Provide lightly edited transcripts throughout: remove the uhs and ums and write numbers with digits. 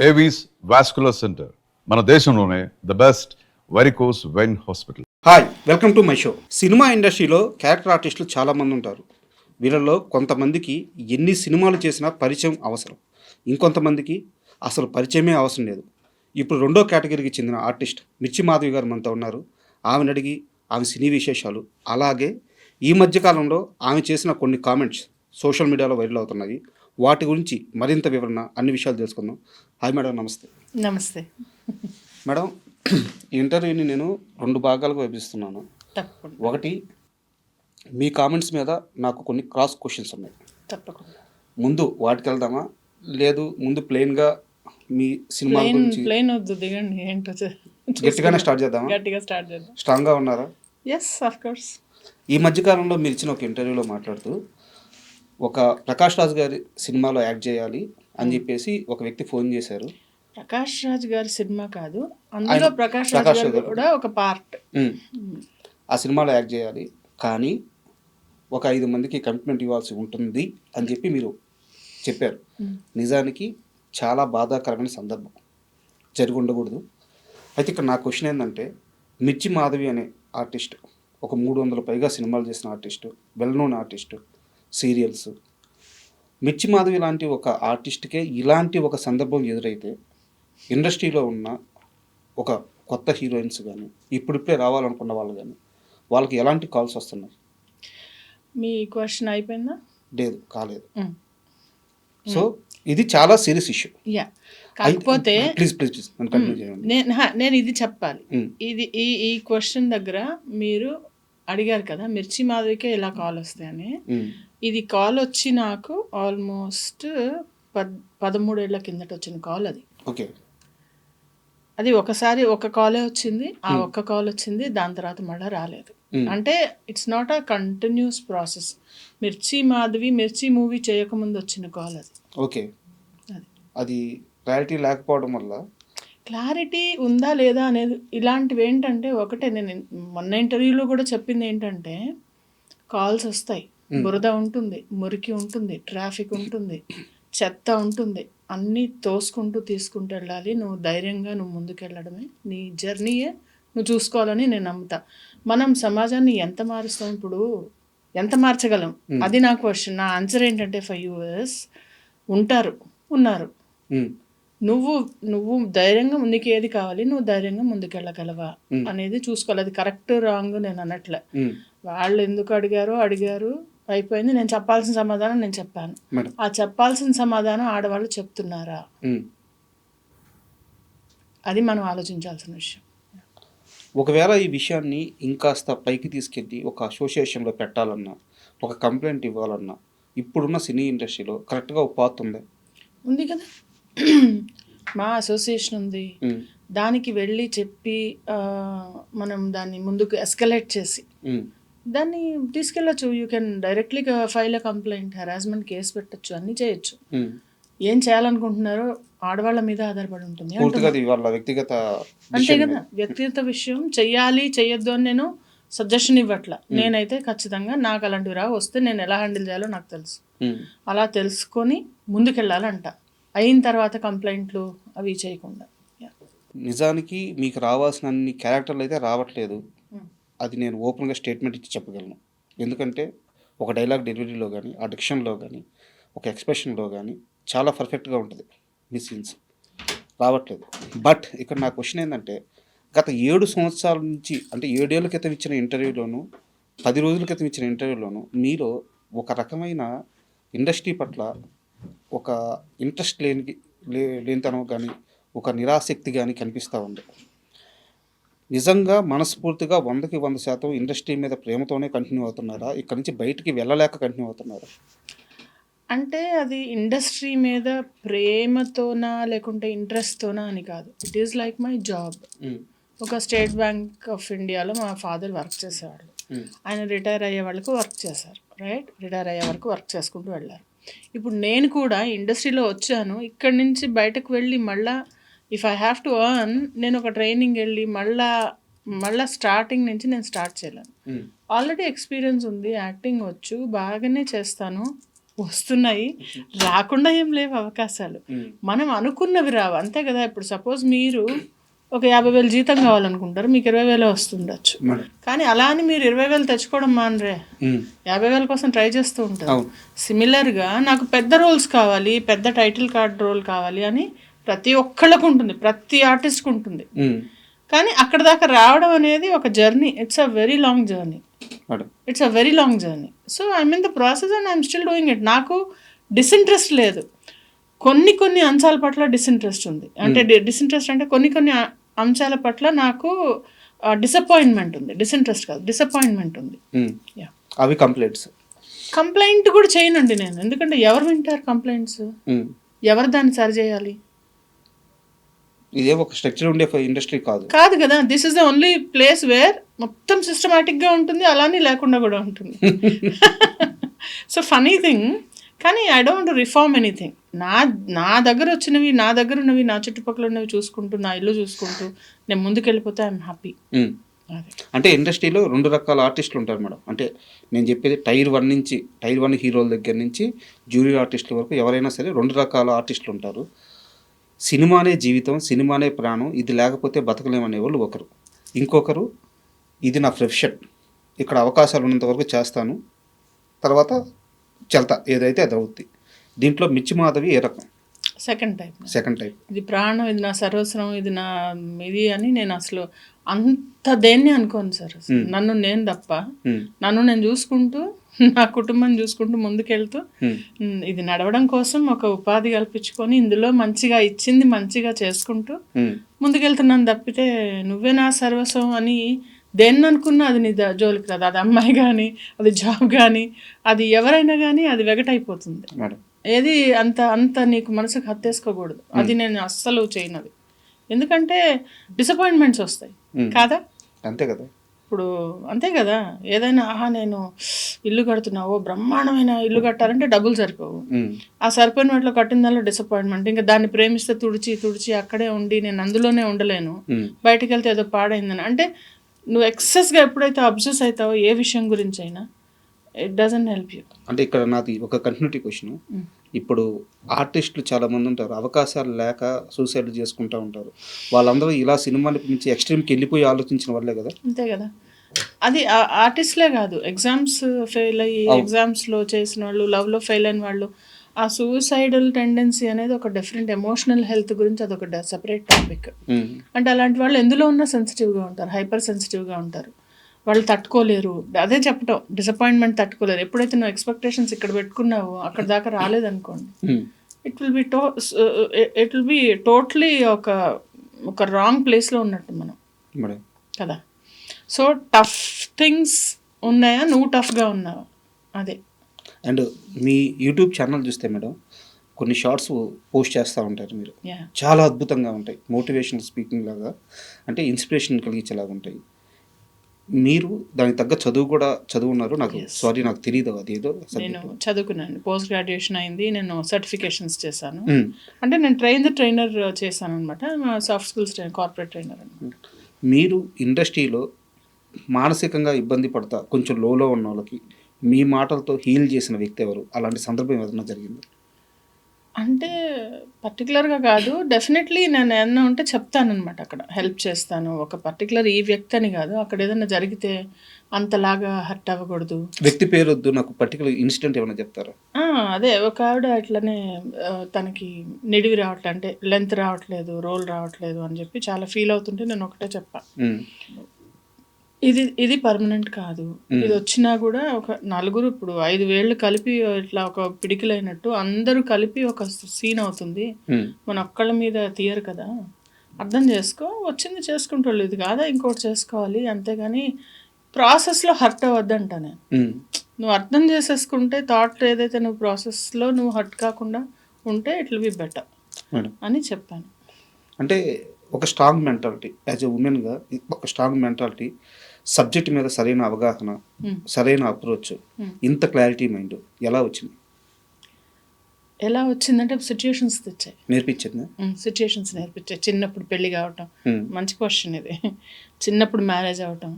Avis vascular centre, మన దేశంలోనే the best varicose vein hospital. Hi, welcome to my show. Cinema ఇండస్ట్రీలో character ఆర్టిస్టులు చాలామంది ఉంటారు. వీళ్ళల్లో కొంతమందికి ఎన్ని సినిమాలు చేసినా పరిచయం అవసరం, ఇంకొంతమందికి అసలు పరిచయమే అవసరం లేదు. ఇప్పుడు రెండో కేటగిరీకి చెందిన ఆర్టిస్ట్ మిర్చి మాధవి గారు మనతో ఉన్నారు. ఆమెను అడిగి ఆమె సినీ విశేషాలు, అలాగే ఈ మధ్యకాలంలో ఆమె చేసిన కొన్ని కామెంట్స్ సోషల్ మీడియాలో వైరల్ అవుతున్నాయి, వాటి గురించి మరింత వివరణ, అన్ని విషయాలు తెలుసుకుందాం. హాయ్ మేడం, నమస్తే. నమస్తే మేడం, ఈ ఇంటర్వ్యూని నేను 2 భాగాలుగా విభజిస్తున్నాను. తప్పకుండా. ఒకటి, మీ కామెంట్స్ మీద నాకు కొన్ని క్రాస్ క్వశ్చన్స్ ఉన్నాయి. తప్పకుండా. ముందు వాటికి వెళ్దామా, లేదు ముందు ప్లెయిన్గా మీ సినిమా గురించి ప్లేన్ వద్దు, దిగండి. ఏంటో గట్టిగానే స్టార్ట్ చేద్దామా? గట్టిగా స్టార్ట్ చేద్దాం. స్ట్రాంగ్గా ఉన్నారా? Yes, of course. ఈ మధ్యకాలంలో మీరు ఇచ్చిన ఒక ఇంటర్వ్యూలో మాట్లాడుతూ ఒక ప్రకాష్ రాజ్ గారి సినిమాలో యాక్ట్ చేయాలి అని చెప్పేసి ఒక వ్యక్తి ఫోన్ చేశారు. ప్రకాష్ రాజ్ గారి సినిమా కాదు, అందులో ప్రకాష్ రాజ్ గారు కూడా ఒక పార్ట్. ఆ సినిమాలో యాక్ట్ చేయాలి, కానీ ఒక 5 మందికి కమిట్మెంట్ ఇవ్వాల్సి ఉంటుంది అని చెప్పి మీరు చెప్పారు. నిజానికి చాలా బాధాకరమైన సందర్భం, జరిగి ఉండకూడదు. అయితే ఇక్కడ నా క్వశ్చన్ ఏంటంటే, మిర్చి మాధవి అనే ఆర్టిస్ట్ ఒక 300 పైగా సినిమాలు చేసిన artist, well known artist, serials. మిర్చి మాధవి లాంటి ఒక ఆర్టిస్ట్కే ఇలాంటి ఒక సందర్భం ఎదురైతే ఇండస్ట్రీలో ఉన్న ఒక కొత్త హీరోయిన్స్ కానీ, ఇప్పుడిప్పుడే రావాలనుకున్న వాళ్ళు కానీ, వాళ్ళకి ఎలాంటి కాల్స్ వస్తున్నాయి? మీ క్వశ్చన్ అయిపోయిందా? లేదు, కాలేదు. సో ఇది చాలా సీరియస్ ఇష్యూ. యా, కాకపోతే ప్లీజ్ నన్ను కంటిన్యూ చేయండి. నేను ఇది చెప్పాలి. ఇది ఈ క్వశ్చన్ దగ్గర మీరు అడిగారు కదా, మిర్చి మాధవికే ఇలా కాల్ వస్తాయని. ఇది కాల్ వచ్చి నాకు ఆల్మోస్ట్ 13 ఏళ్ల కిందట వచ్చిన కాల్ అది. ఓకే. అది ఒకసారి ఒక కాలే వచ్చింది, ఆ ఒక్క కాల్ వచ్చింది, దాని తర్వాత మళ్ళీ రాలేదు. అంటే it's not a continuous process. మిర్చి మూవీ చేయకముందు వచ్చిన కాల్ అది. ఓకే. అది క్లారిటీ లేకపోవడం వల్ల, క్లారిటీ ఉందా లేదా అనేది, ఇలాంటివి ఏంటంటే, ఒకటే నేను మొన్న ఇంటర్వ్యూలో కూడా చెప్పింది ఏంటంటే, కాల్స్ వస్తాయి, బురద ఉంటుంది, మురికి ఉంటుంది, ట్రాఫిక్ ఉంటుంది, చెత్త ఉంటుంది, అన్నీ తోసుకుంటూ తీసుకుంటూ వెళ్ళాలి. నువ్వు ధైర్యంగా నువ్వు ముందుకెళ్ళడమే నీ జర్నీయే నువ్వు చూసుకోవాలని నేను నమ్ముతా. మనం సమాజాన్ని ఎంత మారుస్తాం, ఇప్పుడు ఎంత మార్చగలం, అది నా క్వశ్చన్. నా ఆన్సర్ ఏంటంటే, 5 years ఉన్నారు. నువ్వు ధైర్యంగా, నీకు ఏది కావాలి, నువ్వు ధైర్యంగా ముందుకెళ్ళగలవా అనేది చూసుకోవాలి. అది కరెక్ట్ రాంగ్ నేను అనట్లే. వాళ్ళు ఎందుకు అడిగారు అయిపోయింది. నేను చెప్పాల్సిన సమాధానం నేను చెప్పాను. ఆ చెప్పాల్సిన సమాధానం ఆడవాళ్ళు చెప్తున్నారా, అది మనం ఆలోచించాల్సిన విషయం. ఒకవేళ ఈ విషయాన్ని ఇంకాస్త పైకి తీసుకెళ్ళి ఒక అసోసియేషన్లో పెట్టాలన్నా, ఒక కంప్లైంట్ ఇవ్వాలన్నా, ఇప్పుడున్న సినీ ఇండస్ట్రీలో కరెక్ట్గా ఒక పాత్ ఉంది కదా, మా అసోసియేషన్ ఉంది. దానికి వెళ్ళి చెప్పి మనం దాన్ని ముందుకు ఎస్కలేట్ చేసి దాన్ని తీసుకెళ్ళచ్చు. You can directly file a complaint, harassment case పెట్టచ్చు, అన్నీ చేయొచ్చు. ఏం చేయాలనుకుంటున్నారో ఆడవాళ్ళ మీద ఆధారపడి ఉంటుంది. అంతే కదా, వ్యక్తిగత విషయం. చెయ్యాలి చెయ్యొద్దు అని నేను సజెషన్ ఇవ్వట్లా. నేనైతే ఖచ్చితంగా నాకు అలాంటివి వస్తే నేను ఎలా హ్యాండిల్ చేయాలో నాకు తెలుసు. అలా తెలుసుకొని ముందుకెళ్ళాలంట. అయిన తర్వాత కంప్లైంట్లు అవి చేయకుండా. నిజానికి మీకు రావాల్సిన అన్ని క్యారెక్టర్లు అయితే రావట్లేదు, అది నేను ఓపెన్గా స్టేట్మెంట్ ఇచ్చి చెప్పగలను. ఎందుకంటే ఒక డైలాగ్ డెలివరీలో కానీ, ఆ డిక్షన్లో కానీ, ఒక ఎక్స్ప్రెషన్లో కానీ చాలా పర్ఫెక్ట్గా ఉంటుంది. మీ సీన్స్ రావట్లేదు. బట్ ఇక్కడ నా క్వశ్చన్ ఏంటంటే, గత 7 సంవత్సరాల నుంచి, అంటే 7 ఏళ్ళ క్రితం ఇచ్చిన ఇంటర్వ్యూలోను, 10 రోజుల క్రితం ఇచ్చిన ఇంటర్వ్యూలోను మీలో ఒక రకమైన ఇండస్ట్రీ పట్ల ఒక ఇంట్రెస్ట్ లేనితనం కానీ, ఒక నిరాసక్తి కానీ కనిపిస్తూ ఉంది. నిజంగా మనస్ఫూర్తిగా 100కి 100% ఇండస్ట్రీ మీద ప్రేమతోనే కంటిన్యూ అవుతున్నారా, ఇక్కడ నుంచి బయటికి వెళ్ళలేక కంటిన్యూ అవుతున్నారా? అంటే అది ఇండస్ట్రీ మీద ప్రేమతోనా లేకుంటే ఇంట్రెస్ట్తోనా అని కాదు. It is like my job. ఒక స్టేట్ బ్యాంక్ ఆఫ్ ఇండియాలో మా ఫాదర్ వర్క్ చేసేవాళ్ళు. ఆయన రిటైర్ అయ్యే వాళ్ళకు వర్క్ చేశారు, రైట్? రిటైర్ అయ్యే వరకు వర్క్ చేసుకుంటూ వెళ్ళారు. ఇప్పుడు నేను కూడా ఇండస్ట్రీలో వచ్చాను, ఇక్కడి నుంచి బయటకు వెళ్ళి మళ్ళీ if I have to earn, నేను ఒక ట్రైనింగ్ వెళ్ళి మళ్ళీ స్టార్టింగ్ నుంచి నేను స్టార్ట్ చేయలేను. ఆల్రెడీ ఎక్స్పీరియన్స్ ఉంది, యాక్టింగ్ వచ్చు, బాగానే చేస్తాను, వస్తున్నాయి, రాకుండా ఏం లేవు అవకాశాలు. మనం అనుకున్నవి రావు, అంతే కదా. ఇప్పుడు సపోజ్ మీరు ఒక 50,000 జీతం కావాలనుకుంటారు, మీకు 20,000 వస్తుండొచ్చు. కానీ అలా అని మీరు 20,000 తెచ్చుకోవడం మానరే, 50,000 కోసం ట్రై చేస్తూ ఉంటారు. సిమిలర్గా నాకు పెద్ద రోల్స్ కావాలి, పెద్ద టైటిల్ కార్డ్ రోల్ కావాలి అని ప్రతి ఒక్కళ్ళకు ఉంటుంది, ప్రతి ఆర్టిస్ట్కి ఉంటుంది. కానీ అక్కడ దాకా రావడం అనేది ఒక journey. It's a very long journey. So I'm in the process and I'm still doing it. నాకు డిసింట్రెస్ట్ లేదు. కొన్ని అంశాల పట్ల డిసింట్రెస్ట్ ఉంది. అంటే డిసింట్రెస్ట్ అంటే కొన్ని అంశాల పట్ల నాకు డిసప్పాయింట్మెంట్ ఉంది. డిసింట్రెస్ట్ కాదు, డిసప్పాయింట్మెంట్ ఉంది. అవి కంప్లైంట్ కూడా చేయనండి నేను, ఎందుకంటే ఎవరు వింటారు కంప్లైంట్స్, ఎవరు దాన్ని సరి చేయాలి? ఇదే ఒక స్ట్రక్చర్ ఉండే ఇండస్ట్రీ కాదు కదా. This is the only place where మొత్తం సిస్టమాటిక్గా ఉంటుంది, అలానే లేకుండా కూడా ఉంటుంది. సో ఫనీ థింగ్, కానీ ఐ డోంట్ రిఫార్మ్ ఎనీథింగ్. నా దగ్గర వచ్చినవి, నా దగ్గర ఉన్నవి, నా చుట్టుపక్కల ఉన్నవి చూసుకుంటూ, నా ఇల్లు చూసుకుంటూ నేను ముందుకెళ్ళిపోతే ఐఎమ్ హ్యాపీ. అంటే ఇండస్ట్రీలో 2 రకాల ఆర్టిస్టులు ఉంటారు మేడం. అంటే నేను చెప్పేది టైర్ 1 హీరోల దగ్గర నుంచి జూనియర్ ఆర్టిస్టుల వరకు ఎవరైనా సరే 2 రకాల ఆర్టిస్టులు ఉంటారు. సినిమానే జీవితం, సినిమానే ప్రాణం, ఇది లేకపోతే బతకలేమనే వాళ్ళు ఒకరు. ఇంకొకరు ఇది నా ప్రొఫెషన్, ఇక్కడ అవకాశాలు ఉన్నంత వరకు చేస్తాను, తర్వాత చెల్తా ఏదైతే అది అవుద్ది. దీంట్లో మిర్చి మాధవి ఏ రకం? Second type. ఇది ప్రాణం, ఇది నా సర్వస్వం, ఇది నా ఇది అని నేను అసలు అంత దేన్ని అనుకోను సార్. నన్ను నేను తప్ప, నన్ను నేను చూసుకుంటూ, నా కుటుంబం చూసుకుంటూ ముందుకెళ్తూ, ఇది నడవడం కోసం ఒక ఉపాధి కల్పించుకొని ఇందులో మంచిగా ఇచ్చింది మంచిగా చేసుకుంటూ ముందుకెళ్తున్నాను తప్పితే నువ్వే నా సర్వస్వం అని దేన్ని అనుకున్నా అది నీ జోలికి రాదు. అది అమ్మాయి కానీ, అది జాబ్ కానీ, అది ఎవరైనా కానీ అది వెగటైపోతుంది. ఏది అంత నీకు మనసుకు హత్తేసుకోకూడదు. అది నేను అస్సలు చేయనది. ఎందుకంటే డిసప్పాయింట్మెంట్స్ వస్తాయి కాదా? అంతే కదా. ఇప్పుడు అంతే కదా. ఏదైనా నేను ఇల్లు కడుతున్నావో, బ్రహ్మాండమైన ఇల్లు కట్టాలంటే డబ్బులు సరిపోవు. ఆ సరిపోయిన వాటిలో కట్టిన దానిలో డిసప్పాయింట్మెంట్. ఇంకా దాన్ని ప్రేమిస్తే తుడిచి అక్కడే ఉండి నేను అందులోనే ఉండలేను, బయటికి వెళ్తే ఏదో పాడైందని. అంటే నువ్వు ఎక్సెస్గా ఎప్పుడైతే అబ్జెస్ అవుతావో ఏ విషయం గురించి అయినా, ఇట్ డజంట్ హెల్ప్ యూ. అంటే ఇక్కడ నాది ఒక కంటిన్యూటీ క్వశ్చన్. ఇప్పుడు ఆర్టిస్టులు చాలామంది ఉంటారు, అవకాశాలు లేక సూసైడ్ చేసుకుంటూ ఉంటారు. వాళ్ళందరూ ఇలా సినిమాల నుంచి ఎక్స్ట్రీమ్కి వెళ్ళిపోయి ఆలోచించిన వాళ్ళే కదా. అంతే కదా. అది ఆర్టిస్ట్లే కాదు, ఎగ్జామ్స్ ఫెయిల్ అయ్యి ఎగ్జామ్స్లో చేసిన వాళ్ళు, లవ్లో ఫెయిల్ అయిన వాళ్ళు, ఆ సూసైడల్ టెండెన్సీ అనేది ఒక డిఫరెంట్ ఎమోషనల్ హెల్త్ గురించి అదొక సెపరేట్ టాపిక్. అంటే అలాంటి వాళ్ళు ఎందులో ఉన్నా సెన్సిటివ్గా ఉంటారు, హైపర్ సెన్సిటివ్గా ఉంటారు. వాళ్ళు తట్టుకోలేరు. అదే చెప్పటం, డిసప్పాయింట్మెంట్ తట్టుకోలేరు. ఎప్పుడైతే నువ్వు ఎక్స్పెక్టేషన్స్ ఇక్కడ పెట్టుకున్నావో అక్కడ దాకా రాలేదనుకోండి, ఇట్ విల్ బి టోటలీ ఒక రాంగ్ ప్లేస్లో ఉన్నట్టు మనం కదా. సో టఫ్ థింగ్స్ ఉన్నాయా, నువ్వు టఫ్గా ఉన్నావా, అదే. అండ్ మీ యూట్యూబ్ ఛానల్ చూస్తే మేడం కొన్ని షార్ట్స్ పోస్ట్ చేస్తూ ఉంటారు మీరు, చాలా అద్భుతంగా ఉంటాయి. మోటివేషనల్ స్పీకింగ్ లాగా, అంటే ఇన్స్పిరేషన్ కలిగించేలాగా ఉంటాయి. మీరు దానికి తగ్గ చదువు కూడా చదువున్నారు. నాకు తెలియదు అది ఏదో. నేను చదువుకున్నాను, పోస్ట్ గ్రాడ్యుయేషన్ అయింది, నేను సర్టిఫికేషన్స్ చేశాను. అంటే నేను ట్రైనర్ చేశాను అనమాట, సాఫ్ట్ స్కిల్స్ కార్పొరేట్ ట్రైనర్ అనమాట. మీరు ఇండస్ట్రీలో మానసికంగా ఇబ్బంది పడతా కొంచెం లోలో ఉన్న వాళ్ళకి మీ మాటలతో హీల్ చేసిన వ్యక్తి ఎవరు? అలాంటి సందర్భం ఏదైనా జరిగింది? అంటే పర్టికులర్గా కాదు, డెఫినెట్లీ నేను ఏమన్నా ఉంటే చెప్తానమాట, అక్కడ హెల్ప్ చేస్తాను. ఒక పర్టికులర్ ఈ వ్యక్తి అని కాదు, అక్కడ ఏదైనా జరిగితే అంతలాగా హర్ట్ అవ్వకూడదు. వ్యక్తి పేరు వద్దు, నాకు పర్టికులర్ ఇన్సిడెంట్ ఏమైనా చెప్తారా? అదే ఒక ఆవిడ ఇట్లనే తనకి నిడివి రావట్లేదు, అంటే లెంత్ రావట్లేదు, రోల్ రావట్లేదు అని చెప్పి చాలా ఫీల్ అవుతుంటే నేను ఒకటే చెప్పా, ఇది పర్మనెంట్ కాదు, ఇది వచ్చినా కూడా ఒక నలుగురు, ఇప్పుడు 5 వేళ్ళు కలిపి ఇట్లా ఒక పిడికిలైనట్టు అందరూ కలిపి ఒక సీన్ అవుతుంది, మన ఒక్కళ్ళ మీద తీయరు కదా, అర్థం చేసుకో, వచ్చింది చేసుకుంటాళ్ళు, ఇది కాదా ఇంకోటి చేసుకోవాలి, అంతేగాని ప్రాసెస్లో హర్ట్ అవ్వద్దంట నేను. నువ్వు అర్థం చేసేసుకుంటే థాట్ ఏదైతే నువ్వు ప్రాసెస్లో నువ్వు హర్ట్ కాకుండా ఉంటే ఇట్ విల్ బి బెటర్ అని చెప్పాను. అంటే ఒక స్ట్రాంగ్ మెంటాలిటీ, యాజ్ ఎ ఉమెన్గా ఒక స్ట్రాంగ్ మెంటాలిటీ, సబ్జెక్ట్ మీద సరైన అవగాహన, సరైన అప్రోచ్, ఇంత క్లారిటీ మైండ్ ఎలా వచ్చింది? ఎలా వచ్చిందంటే సిచ్యుయేషన్స్ తెచ్చాయి, నేర్పించింది. సిచ్యుయేషన్స్ నేర్పించాయి. చిన్నప్పుడు పెళ్ళి కావటం, మంచి క్వశ్చన్ ఇది. చిన్నప్పుడు మ్యారేజ్ అవటం,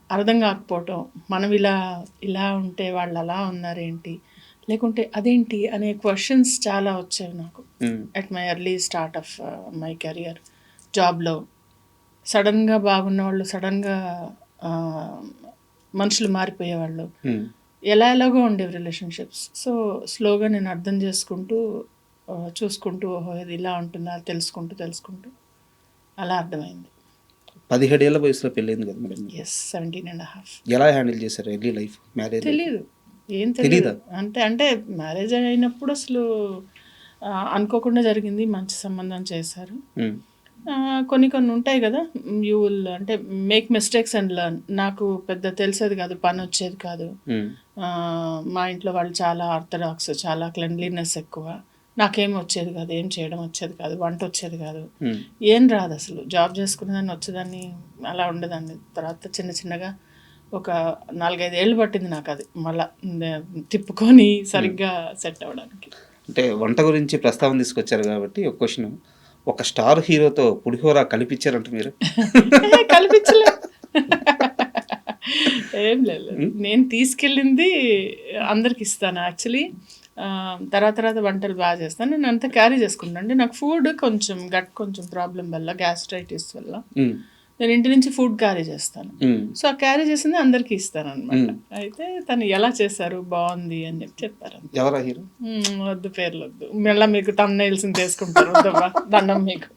అర్థం కాకపోవటం, మనం ఇలా ఉంటే వాళ్ళు అలా ఉన్నారేంటి, లేకుంటే అదేంటి అనే క్వశ్చన్స్ చాలా వచ్చేవి నాకు um, at my early start of my career జాబ్లో. సడన్గా బాగున్న వాళ్ళు సడన్గా మనుషులు మారిపోయేవాళ్ళు, ఉమ్. ఎలాగో ఉండేవి రిలేషన్షిప్స్. సో స్లోగా నేను అర్థం చేసుకుంటూ చూసుకుంటూ ఓహో ఇది ఇలా ఉంటుందా తెలుసుకుంటూ అలా అర్థమైంది. 17 ఏళ్ల వయసులో పెళ్ళైంది కదా మేడం మీకు. 17.5. ఎలా హ్యాండిల్ చేశారు ఎర్లీ లైఫ్, మ్యారేజ్? తెలీదు, ఏం తెలియదు. అంటే మ్యారేజ్ అయినప్పుడు అసలు అనుకోకుండా జరిగింది, మంచి సంబంధం చేశారు. కొన్ని ఉంటాయి కదా, యూ విల్ అంటే మేక్ మిస్టేక్స్ అండ్ లర్న్. నాకు పెద్ద తెలిసేది కాదు, పని వచ్చేది కాదు. మా ఇంట్లో వాళ్ళు చాలా ఆర్థడాక్స్, చాలా క్లెన్లీనెస్ ఎక్కువ. నాకేం వచ్చేది కాదు, ఏం చేయడం వచ్చేది కాదు, వంట వచ్చేది కాదు, ఏం రాదు అసలు. జాబ్ చేసుకునేదాన్ని, వచ్చేదాన్ని, అలా ఉండేదాన్ని. తర్వాత చిన్నగా ఒక 4-5 ఏళ్ళు పట్టింది నాకు అది మళ్ళా తిప్పుకొని సరిగ్గా సెట్ అవ్వడానికి. అంటే వంట గురించి ప్రస్తావన తీసుకొచ్చారు కాబట్టి ఒక క్వశ్చన్, ఒక స్టార్ హీరోతో పులిహోర కలిపించారంట మీరు? కల్పించలే, ఏం లేదు. నేను తీసుకెళ్ళింది అందరికి ఇస్తాను యాక్చువల్లీ. తర్వాత వంటలు బాగా చేస్తాను. నేను అంతా క్యారీ చేసుకుంటాను. అంటే నాకు ఫుడ్ కొంచెం ప్రాబ్లం వల్ల, గ్యాస్ట్రైటిస్ వల్ల నేను ఇంటి నుంచి ఫుడ్ క్యారీ చేస్తాను. సో ఆ క్యారీ చేసింది అందరికీ ఇస్తాను అనమాట. అయితే తను ఎలా చేశారు, బాగుంది అని చెప్పారు. ఎవరా హీరో? వద్దు, పేర్లు వద్దు, మళ్ళీ మీకు తమ్నైల్స్ తీసుకుంటారు. వద్దమ్మా, దండం మీకు.